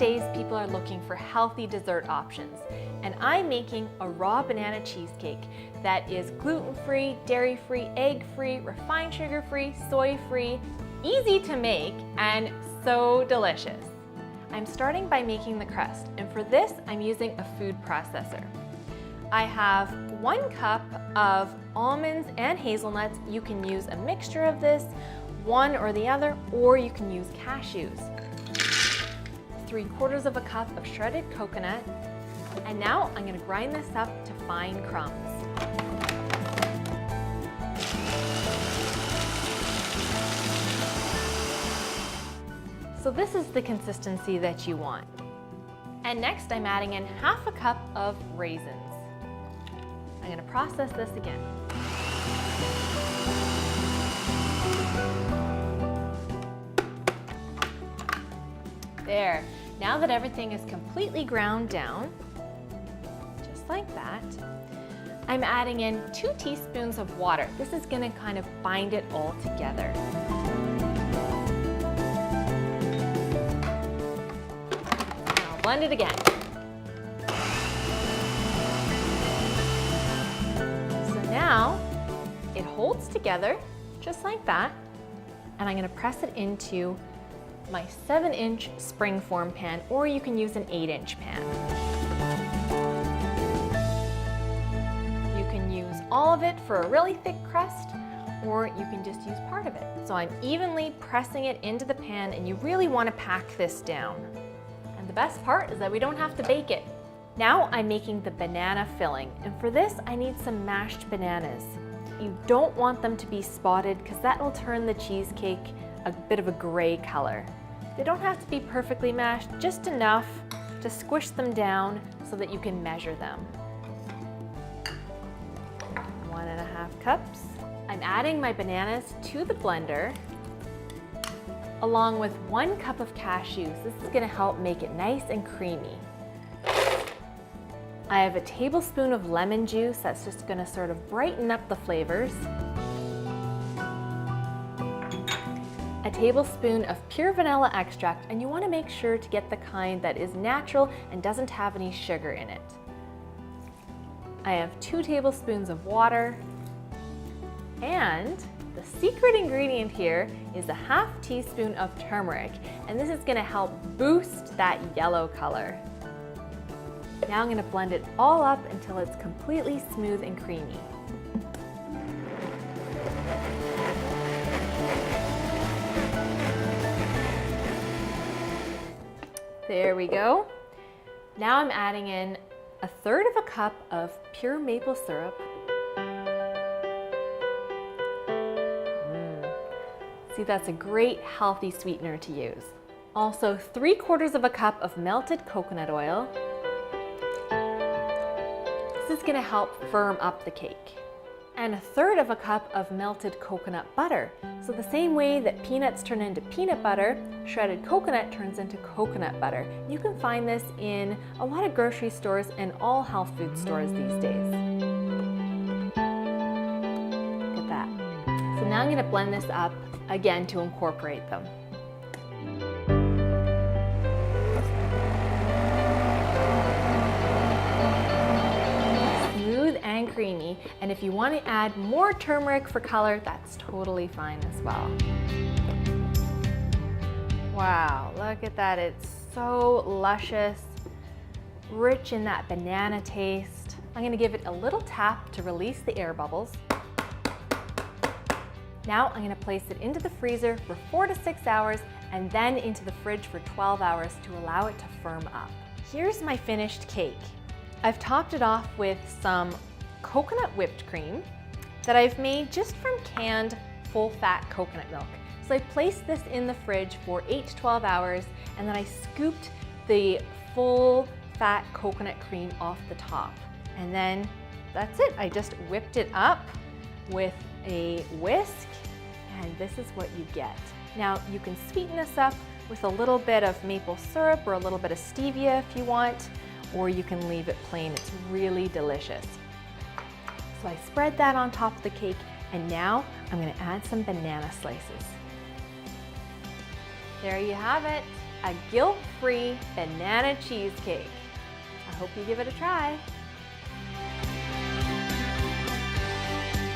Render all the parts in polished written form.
days, people are looking for healthy dessert options, and I'm making a raw banana cheesecake that is gluten-free, dairy-free, egg-free, refined sugar-free, soy-free, easy to make, and so delicious. I'm starting by making the crust, and for this, I'm using a food processor. I have 1 cup of almonds and hazelnuts. You can use a mixture of this, one or the other, or you can use cashews. 3/4 of a cup of shredded coconut, and now I'm going to grind this up to fine crumbs. So this is the consistency that you want. And next I'm adding in 1/2 cup of raisins. I'm going to process this again. There. Now that everything is completely ground down, just like that, I'm adding in 2 teaspoons of water. This is going to kind of bind it all together. Now I'll blend it again. So now it holds together just like that, and I'm going to press it into my 7-inch springform pan, or you can use an 8-inch pan. You can use all of it for a really thick crust, or you can just use part of it. So I'm evenly pressing it into the pan, and you really want to pack this down. And the best part is that we don't have to bake it. Now I'm making the banana filling, and for this I need some mashed bananas. You don't want them to be spotted because that will turn the cheesecake a bit of a gray color. They don't have to be perfectly mashed, just enough to squish them down so that you can measure them. 1.5 cups. I'm adding my bananas to the blender along with 1 cup of cashews. This is going to help make it nice and creamy. I have a tablespoon of lemon juice that's just going to sort of brighten up the flavors. A tablespoon of pure vanilla extract, and you want to make sure to get the kind that is natural and doesn't have any sugar in it. I have 2 tablespoons of water, and the secret ingredient here is a 1/2 teaspoon of turmeric, and this is going to help boost that yellow color. Now I'm going to blend it all up until it's completely smooth and creamy. There we go. Now I'm adding in 1/3 of a cup of pure maple syrup. See, that's a great healthy sweetener to use. Also 3/4 of a cup of melted coconut oil. This is going to help firm up the cake. And 1/3 of a cup of melted coconut butter. So the same way that peanuts turn into peanut butter, shredded coconut turns into coconut butter. You can find this in a lot of grocery stores and all health food stores these days. Look at that. So now I'm going to blend this up again to incorporate them. And creamy, and if you want to add more turmeric for color, that's totally fine as well. Wow, look at that. It's so luscious, rich in that banana taste. I'm going to give it a little tap to release the air bubbles. Now I'm going to place it into the freezer for 4 to 6 hours and then into the fridge for 12 hours to allow it to firm up. Here's my finished cake. I've topped it off with some coconut whipped cream that I've made just from canned full-fat coconut milk. So I placed this in the fridge for 8 to 12 hours, and then I scooped the full-fat coconut cream off the top. And then that's it. I just whipped it up with a whisk, and this is what you get. Now you can sweeten this up with a little bit of maple syrup or a little bit of stevia if you want, or you can leave it plain. It's really delicious. So I spread that on top of the cake, and now I'm going to add some banana slices. There you have it, a guilt-free banana cheesecake. I hope you give it a try.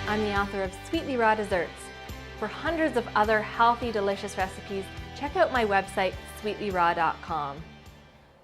I'm the author of Sweetly Raw Desserts. For hundreds of other healthy, delicious recipes, check out my website, sweetlyraw.com.